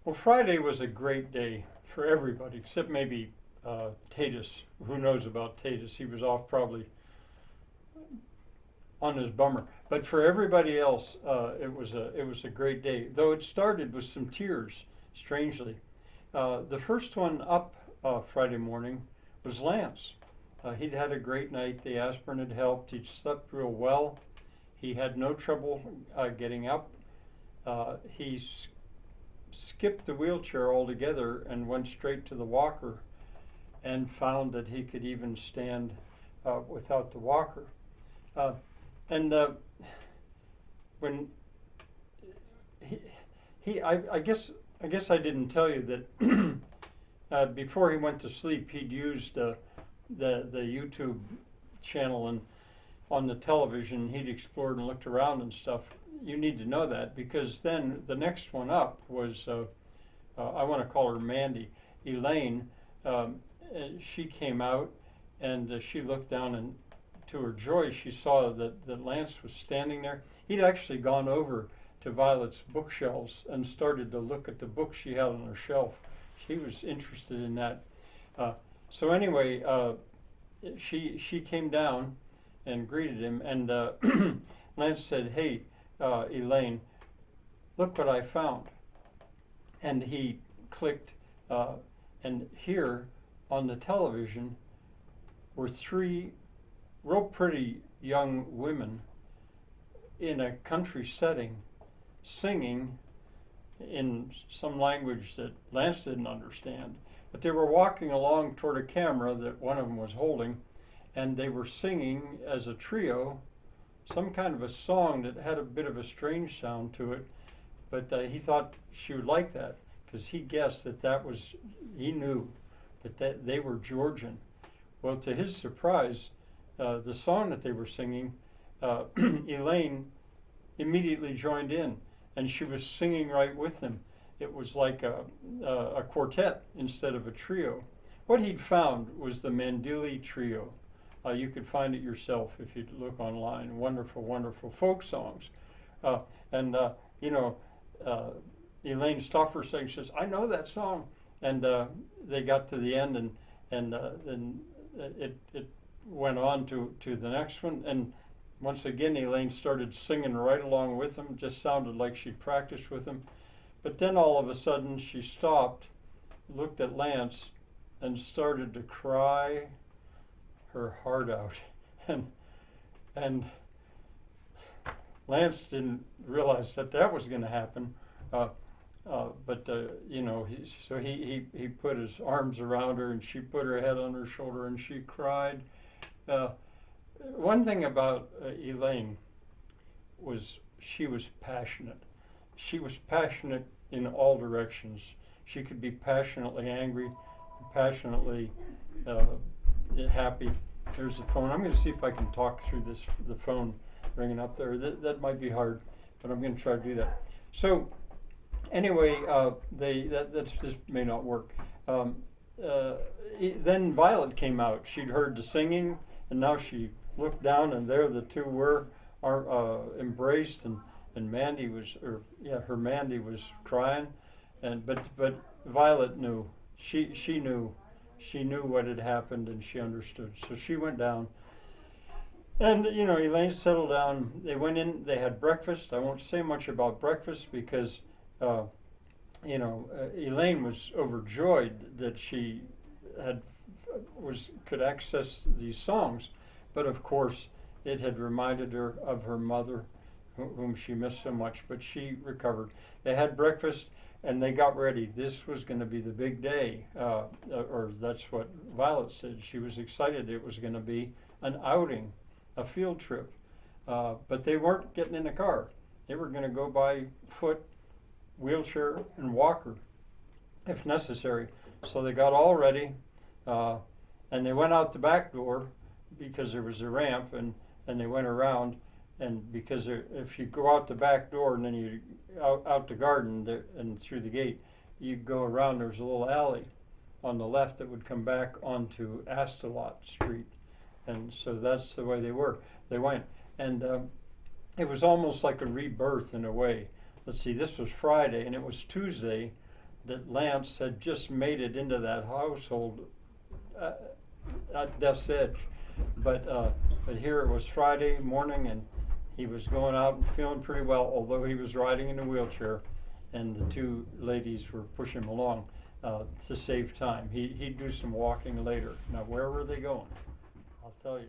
Well, Friday was a great day for everybody, except maybe Tatus. Who knows about Tatus? He was off probably on his bummer. But for everybody else, it was a great day. Though it started with some tears, strangely. The first one up Friday morning was Lance. He'd had a great night. The aspirin had helped. He'd slept real well. He had no trouble getting up. He skipped the wheelchair altogether and went straight to the walker and found that he could even stand without the walker. Uh, and when I guess I didn't tell you that before he went to sleep, he'd used the YouTube channel, and on the television he'd explored and looked around and stuff. You need to know that, because then the next one up was I want to call her Mandy. Elaine, she came out, and she looked down, and to her joy she saw that Lance was standing there. He'd actually gone over to Violet's bookshelves and started to look at the books she had on her shelf. She was interested in that. So anyway, she came down and greeted him, and Lance said, "Hey, Elaine, look what I found." And he clicked, and here on the television were three real pretty young women in a country setting singing in some language that Lance didn't understand. But they were walking along toward a camera that one of them was holding, and they were singing as a trio some kind of a song that had a bit of a strange sound to it, but he thought she would like that, because he guessed he knew that they were Georgian. Well, to his surprise, the song that they were singing, Elaine immediately joined in, and she was singing right with them. It was like a quartet instead of a trio. What he'd found was the Mandili Trio. You could find it yourself if you look online. Wonderful, wonderful folk songs. And Elaine stopped for a second. She says, "I know that song." And they got to the end, and then it went on to the next one. And once again, Elaine started singing right along with him. Just sounded like she'd practiced with him. But then all of a sudden, she stopped, looked at Lance, and started to cry her heart out. And Lance didn't realize that was going to happen. But so he put his arms around her, and she put her head on her shoulder, and she cried. One thing about Elaine was she was passionate. She was passionate in all directions. She could be passionately angry, passionately happy. There's the phone. I'm going to see if I can talk through the phone ringing up there. That might be hard, but I'm going to try to do that. So anyway, this may not work. Then Violet came out. She'd heard the singing, and now she looked down, and there the two were embraced, and Mandy her Mandy was crying, but Violet knew. She knew what had happened, and she understood. So she went down, and Elaine settled down. They went in. They had breakfast. I won't say much about breakfast because Elaine was overjoyed that she could access these songs, but of course it had reminded her of her mother, whom she missed so much. But she recovered. They had breakfast, and they got ready. This was going to be the big day, or that's what Violet said. She was excited. It was going to be an outing, a field trip. But they weren't getting in a car. They were going to go by foot, wheelchair, and walker, if necessary. So they got all ready, and they went out the back door because there was a ramp, and they went around. And because if you go out the back door and then you out the garden there, and through the gate, you go around, there's a little alley on the left that would come back onto Astalot Street. And so that's the way they went. And it was almost like a rebirth in a way. Let's see, this was Friday, and it was Tuesday that Lance had just made it into that household at death's edge. But here it was Friday morning, and he was going out and feeling pretty well, although he was riding in a wheelchair, and the two ladies were pushing him along to save time. He'd do some walking later. Now, where were they going? I'll tell you.